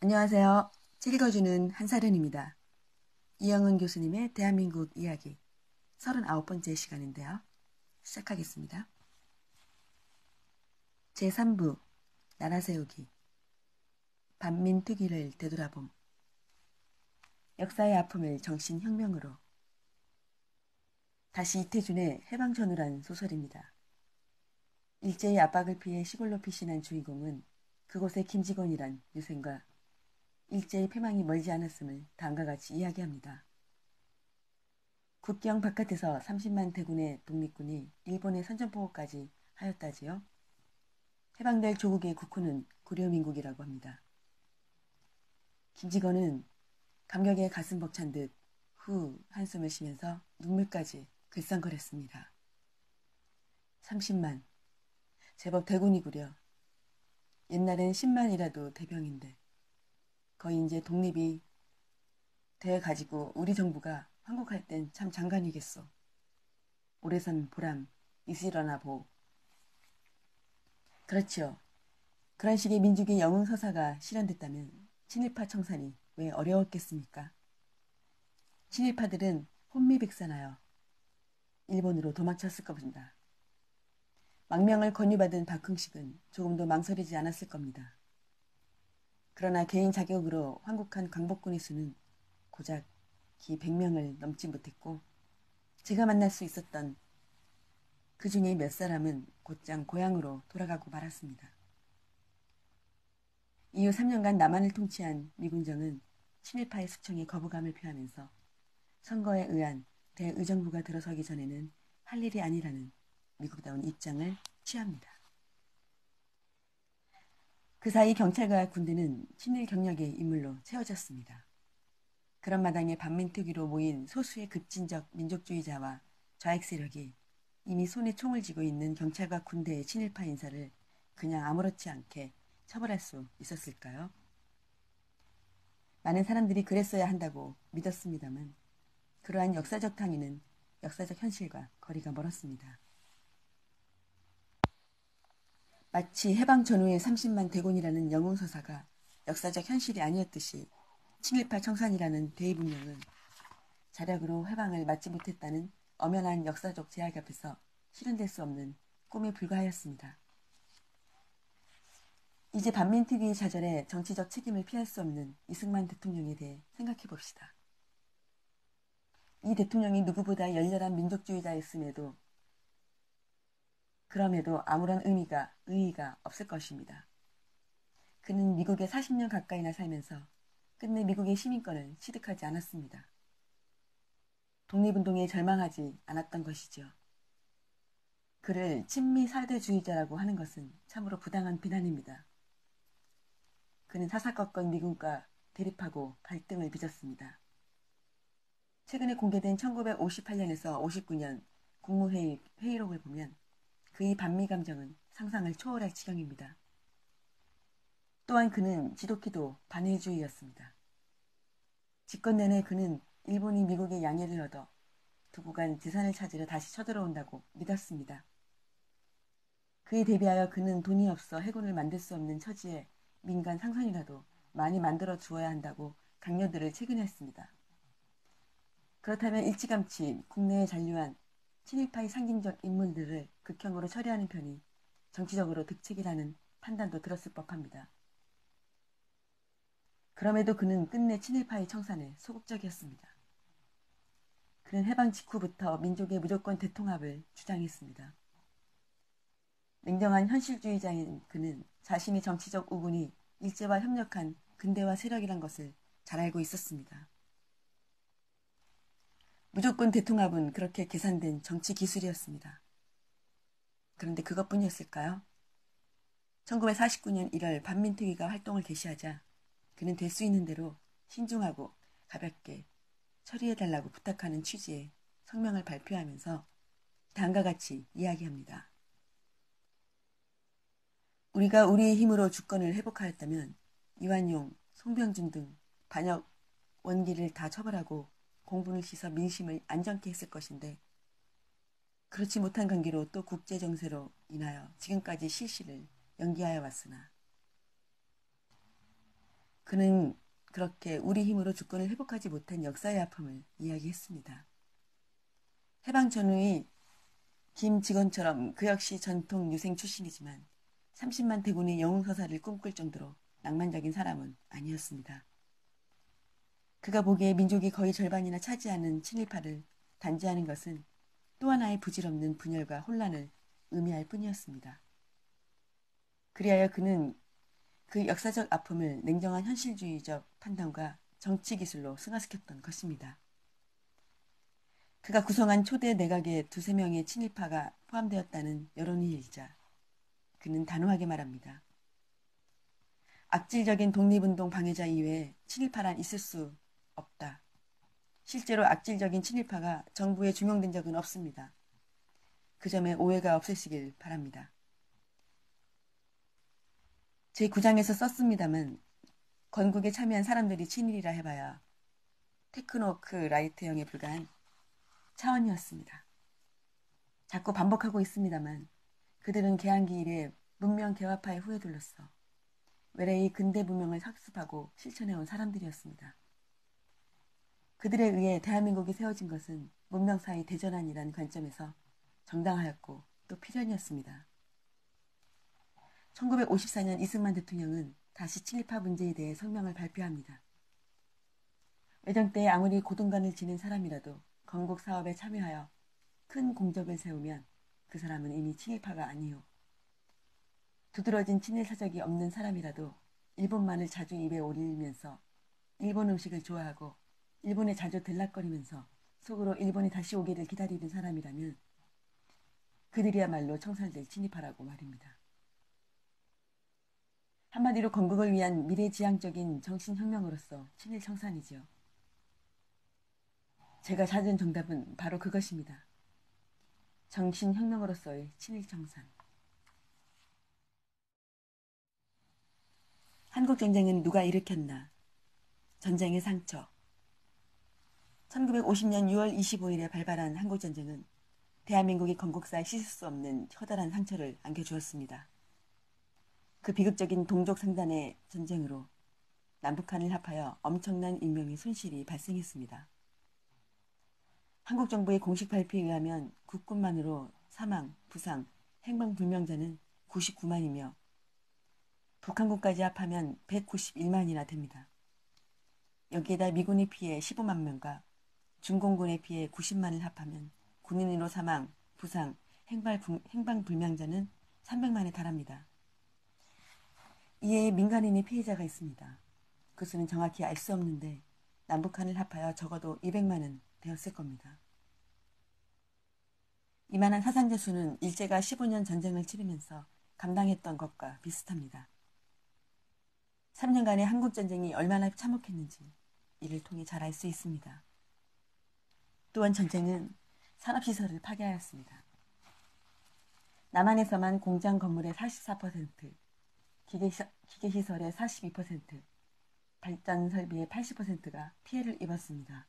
안녕하세요. 책 읽어주는 한사련입니다. 이영은 교수님의 대한민국 이야기 39번째 시간인데요. 시작하겠습니다. 제3부 나라 세우기 반민특위를 되돌아봄 역사의 아픔을 정신혁명으로 다시 이태준의 해방전후란 소설입니다. 일제의 압박을 피해 시골로 피신한 주인공은 그곳의 김직원이란 유생과 일제의 패망이 멀지 않았음을 다음과 같이 이야기합니다. 국경 바깥에서 30만 대군의 독립군이 일본의 선전포고까지 하였다지요. 해방될 조국의 국호는 구려민국이라고 합니다. 김직원은 감격에 가슴 벅찬 듯 후 한숨을 쉬면서 눈물까지 글썽거렸습니다. 30만, 제법 대군이구려. 옛날엔 10만이라도 대병인데 거의 이제 독립이 돼가지고 우리 정부가 환국할 땐 참 장관이겠소. 오래선 보람 있으려나 보. 그렇지요. 그런 식의 민족의 영웅 서사가 실현됐다면 친일파 청산이 왜 어려웠겠습니까? 친일파들은 혼미백산하여 일본으로 도망쳤을 겁니다. 망명을 권유받은 박흥식은 조금도 망설이지 않았을 겁니다. 그러나 개인 자격으로 환국한 광복군의 수는 고작 기 100명을 넘지 못했고 제가 만날 수 있었던 그 중에 몇 사람은 곧장 고향으로 돌아가고 말았습니다. 이후 3년간 남한을 통치한 미군정은 친일파의 숙청에 거부감을 표하면서 선거에 의한 대의정부가 들어서기 전에는 할 일이 아니라는 미국다운 입장을 취합니다. 그 사이 경찰과 군대는 친일 경력의 인물로 채워졌습니다. 그런 마당에 반민특위로 모인 소수의 급진적 민족주의자와 좌익 세력이 이미 손에 총을 쥐고 있는 경찰과 군대의 친일파 인사를 그냥 아무렇지 않게 처벌할 수 있었을까요? 많은 사람들이 그랬어야 한다고 믿었습니다만 그러한 역사적 당위는 역사적 현실과 거리가 멀었습니다. 마치 해방 전후의 30만 대군이라는 영웅서사가 역사적 현실이 아니었듯이 친일파 청산이라는 대의분명은 자력으로 해방을 막지 못했다는 엄연한 역사적 제약 앞에서 실현될 수 없는 꿈에 불과하였습니다. 이제 반민특위의 좌절에 정치적 책임을 피할 수 없는 이승만 대통령에 대해 생각해 봅시다. 이 대통령이 누구보다 열렬한 민족주의자였음에도 그럼에도 아무런 의의가 없을 것입니다. 그는 미국에 40년 가까이나 살면서 끝내 미국의 시민권을 취득하지 않았습니다. 독립운동에 절망하지 않았던 것이죠. 그를 친미 사대주의자라고 하는 것은 참으로 부당한 비난입니다. 그는 사사건건 미국과 대립하고 갈등을 빚었습니다. 최근에 공개된 1958년에서 59년 국무회의 회의록을 보면 그의 반미 감정은 상상을 초월할 지경입니다. 또한 그는 지독히도 반일주의였습니다. 집권 내내 그는 일본이 미국의 양해를 얻어 두고 간 재산을 찾으러 다시 쳐들어온다고 믿었습니다. 그에 대비하여 그는 돈이 없어 해군을 만들 수 없는 처지에 민간 상선이라도 많이 만들어 주어야 한다고 강요들을 체근했습니다. 그렇다면 일찌감치 국내에 잔류한 친일파의 상징적 인물들을 극형으로 처리하는 편이 정치적으로 득책이라는 판단도 들었을 법합니다. 그럼에도 그는 끝내 친일파의 청산에 소극적이었습니다. 그는 해방 직후부터 민족의 무조건 대통합을 주장했습니다. 냉정한 현실주의자인 그는 자신의 정치적 우군이 일제와 협력한 근대화 세력이란 것을 잘 알고 있었습니다. 무조건 대통합은 그렇게 계산된 정치 기술이었습니다. 그런데 그것뿐이었을까요? 1949년 1월 반민특위가 활동을 개시하자 그는 될 수 있는 대로 신중하고 가볍게 처리해달라고 부탁하는 취지의 성명을 발표하면서 다음과 같이 이야기합니다. 우리가 우리의 힘으로 주권을 회복하였다면 이완용, 송병준 등 반역 원기를 다 처벌하고 공분을 씻어 민심을 안정케 했을 것인데 그렇지 못한 관계로 또 국제정세로 인하여 지금까지 실시를 연기하여 왔으나 그는 그렇게 우리 힘으로 주권을 회복하지 못한 역사의 아픔을 이야기했습니다. 해방 전후의 김 직원처럼 그 역시 전통 유생 출신이지만 30만 대군의 영웅서사를 꿈꿀 정도로 낭만적인 사람은 아니었습니다. 그가 보기에 민족이 거의 절반이나 차지하는 친일파를 단죄하는 것은 또 하나의 부질없는 분열과 혼란을 의미할 뿐이었습니다. 그리하여 그는 그 역사적 아픔을 냉정한 현실주의적 판단과 정치 기술로 승화시켰던 것입니다. 그가 구성한 초대 내각에 두세 명의 친일파가 포함되었다는 여론이 일자 그는 단호하게 말합니다. 악질적인 독립운동 방해자 이외에 친일파란 있을 수 없다. 실제로 악질적인 친일파가 정부에 중용된 적은 없습니다. 그 점에 오해가 없으시길 바랍니다. 제 9장에서 썼습니다만 건국에 참여한 사람들이 친일이라 해봐야 테크노크 라이트형에 불과한 차원이었습니다. 자꾸 반복하고 있습니다만 그들은 개항기 이래 문명 개화파의 후예들로서 외래의 근대 문명을 학습하고 실천해온 사람들이었습니다. 그들에 의해 대한민국이 세워진 것은 문명사의 대전환이라는 관점에서 정당하였고 또 필연이었습니다. 1954년 이승만 대통령은 다시 친일파 문제에 대해 성명을 발표합니다. 외정 때 아무리 고등관을 지닌 사람이라도 건국 사업에 참여하여 큰 공적을 세우면 그 사람은 이미 친일파가 아니요. 두드러진 친일 사적이 없는 사람이라도 일본만을 자주 입에 올리면서 일본 음식을 좋아하고 일본에 자주 들락거리면서 속으로 일본이 다시 오기를 기다리는 사람이라면 그들이야말로 청산될 친일파라고 말입니다. 한마디로 건국을 위한 미래지향적인 정신혁명으로서 친일 청산이지요. 제가 찾은 정답은 바로 그것입니다. 정신혁명으로서의 친일 청산. 한국전쟁은 누가 일으켰나? 전쟁의 상처. 1950년 6월 25일에 발발한 한국전쟁은 대한민국이 건국사에 씻을 수 없는 커다란 상처를 안겨주었습니다. 그 비극적인 동족 상단의 전쟁으로 남북한을 합하여 엄청난 인명의 손실이 발생했습니다. 한국 정부의 공식 발표에 의하면 국군만으로 사망, 부상, 행방불명자는 99만이며 북한군까지 합하면 191만이나 됩니다. 여기에다 미군의 피해 15만 명과 중공군의 피해 90만을 합하면 군인으로 사망, 부상, 행방불명자는 300만에 달합니다. 이에 민간인의 피해자가 있습니다. 그 수는 정확히 알 수 없는데 남북한을 합하여 적어도 200만은 되었을 겁니다. 이만한 사상자 수는 일제가 15년 전쟁을 치르면서 감당했던 것과 비슷합니다. 3년간의 한국전쟁이 얼마나 참혹했는지 이를 통해 잘 알 수 있습니다. 또한 전쟁은 산업시설을 파괴하였습니다. 남한에서만 공장 건물의 44%, 기계시설의 42%, 발전설비의 80%가 피해를 입었습니다.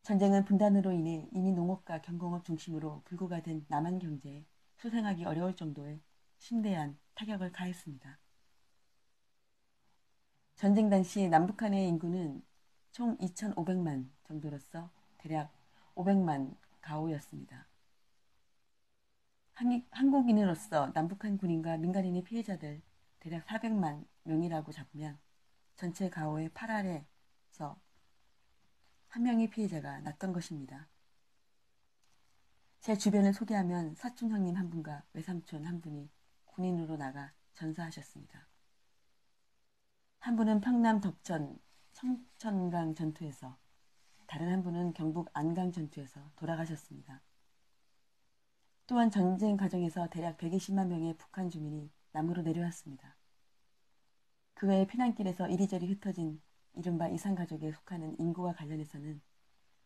전쟁은 분단으로 인해 이미 농업과 경공업 중심으로 불구가 된 남한 경제에 수생하기 어려울 정도의 심대한 타격을 가했습니다. 전쟁 당시 남북한의 인구는 총 2,500만 정도로서 대략 500만 가오였습니다. 한국인으로서 남북한 군인과 민간인의 피해자들 대략 400만 명이라고 잡으면 전체 가오의 8할에서 한 명의 피해자가 났던 것입니다. 제 주변을 소개하면 사촌 형님 한 분과 외삼촌 한 분이 군인으로 나가 전사하셨습니다. 한 분은 평남 덕천 청천강 전투에서, 다른 한 분은 경북 안강 전투에서 돌아가셨습니다. 또한 전쟁 과정에서 대략 120만 명의 북한 주민이 남으로 내려왔습니다. 그 외에 피난길에서 이리저리 흩어진 이른바 이산가족에 속하는 인구와 관련해서는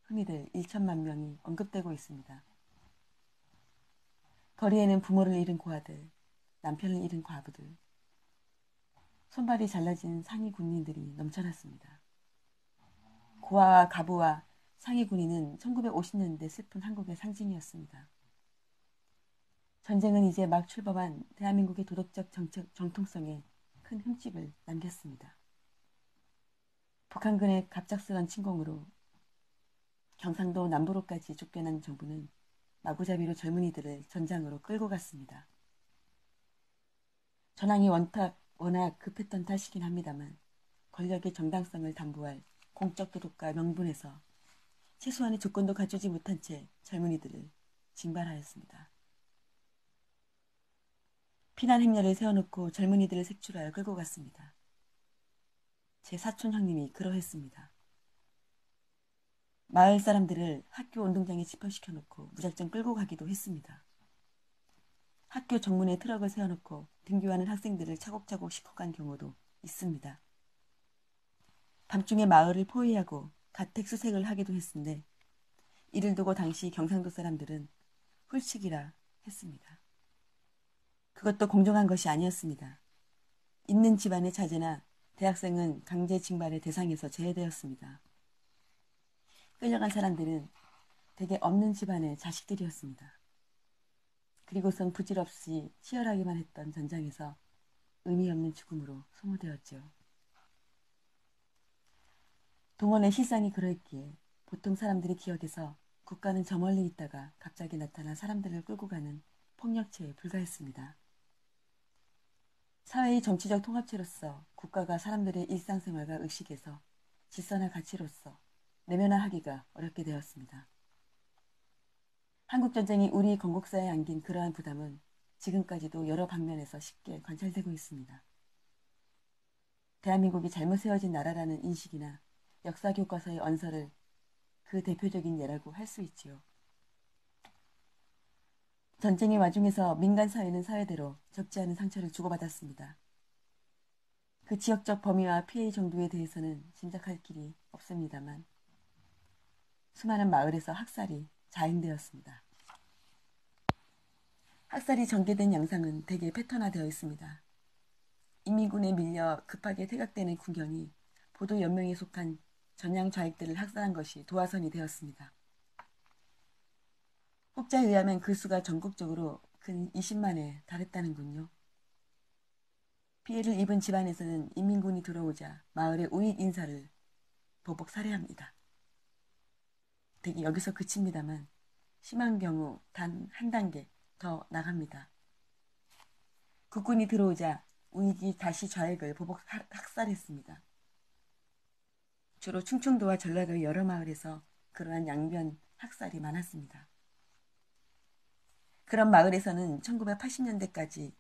흔히들 1천만 명이 언급되고 있습니다. 거리에는 부모를 잃은 고아들, 남편을 잃은 과부들, 손발이 잘라진 상위 군인들이 넘쳐났습니다. 고아와 가부와 상위 군인은 1950년대 슬픈 한국의 상징이었습니다. 전쟁은 이제 막 출범한 대한민국의 도덕적 정통성에 큰 흠집을 남겼습니다. 북한군의 갑작스런 침공으로 경상도 남부로까지 쫓겨난 정부는 마구잡이로 젊은이들을 전장으로 끌고 갔습니다. 전황이 워낙 급했던 탓이긴 합니다만 권력의 정당성을 담보할 공적 도덕과 명분에서 최소한의 조건도 갖추지 못한 채 젊은이들을 징발하였습니다. 피난 행렬을 세워놓고 젊은이들을 색출하여 끌고 갔습니다. 제 사촌 형님이 그러했습니다. 마을 사람들을 학교 운동장에 집합시켜놓고 무작정 끌고 가기도 했습니다. 학교 정문에 트럭을 세워놓고 등교하는 학생들을 차곡차곡 싣고간 경우도 있습니다. 밤중에 마을을 포위하고 가택 수색을 하기도 했는데 이를 두고 당시 경상도 사람들은 훌칙이라 했습니다. 그것도 공정한 것이 아니었습니다. 있는 집안의 자제나 대학생은 강제 징발의 대상에서 제외되었습니다. 끌려간 사람들은 대개 없는 집안의 자식들이었습니다. 그리고선 부질없이 치열하기만 했던 전장에서 의미 없는 죽음으로 소모되었죠. 동원의 실상이 그러했기에 보통 사람들의 기억에서 국가는 저 멀리 있다가 갑자기 나타나 사람들을 끌고 가는 폭력체에 불과했습니다. 사회의 정치적 통합체로서 국가가 사람들의 일상생활과 의식에서 질서나 가치로서 내면화하기가 어렵게 되었습니다. 한국전쟁이 우리 건국사에 안긴 그러한 부담은 지금까지도 여러 방면에서 쉽게 관찰되고 있습니다. 대한민국이 잘못 세워진 나라라는 인식이나 역사교과서의 언설을 그 대표적인 예라고 할 수 있지요. 전쟁의 와중에서 민간 사회는 사회대로 적지 않은 상처를 주고받았습니다. 그 지역적 범위와 피해 정도에 대해서는 짐작할 길이 없습니다만 수많은 마을에서 학살이 자행되었습니다. 학살이 전개된 양상은 대개 패턴화되어 있습니다. 인민군에 밀려 급하게 퇴각되는 군경이 보도연맹에 속한 전향 좌익들을 학살한 것이 도화선이 되었습니다. 혹자에 의하면 그 수가 전국적으로 근 20만에 달했다는군요. 피해를 입은 집안에서는 인민군이 들어오자 마을의 우익 인사를 보복 살해합니다. 대개 여기서 그칩니다만 심한 경우 단 한 단계 더 나갑니다. 국군이 들어오자 우익이 다시 좌익을 보복 학살했습니다. 주로 충청도와 전라도의 여러 마을에서 그러한 양변 학살이 많았습니다. 그런 마을에서는 1980년대까지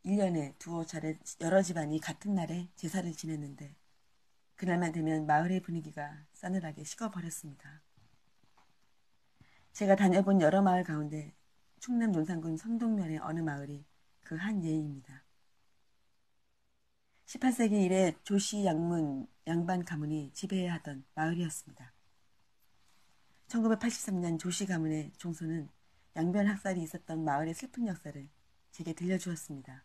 1년에 두어 차례 여러 집안이 같은 날에 제사를 지냈는데 그날만 되면 마을의 분위기가 싸늘하게 식어버렸습니다. 제가 다녀본 여러 마을 가운데 충남 논산군 선동면의 어느 마을이 그 한 예입니다. 18세기 이래 조씨 양문, 양반 가문이 지배하던 마을이었습니다. 1983년 조씨 가문의 종소는 양변 학살이 있었던 마을의 슬픈 역사를 제게 들려주었습니다.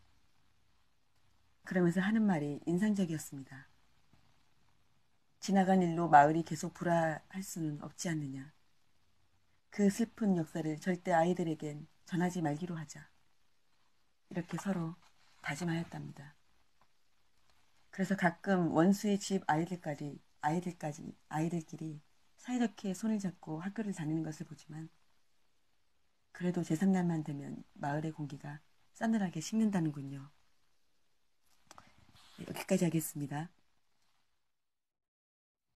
그러면서 하는 말이 인상적이었습니다. 지나간 일로 마을이 계속 불화할 수는 없지 않느냐. 그 슬픈 역사를 절대 아이들에겐 전하지 말기로 하자. 이렇게 서로 다짐하였답니다. 그래서 가끔 원수의 집 아이들끼리 사이좋게 손을 잡고 학교를 다니는 것을 보지만 그래도 제3날만 되면 마을의 공기가 싸늘하게 식는다는군요. 여기까지 하겠습니다.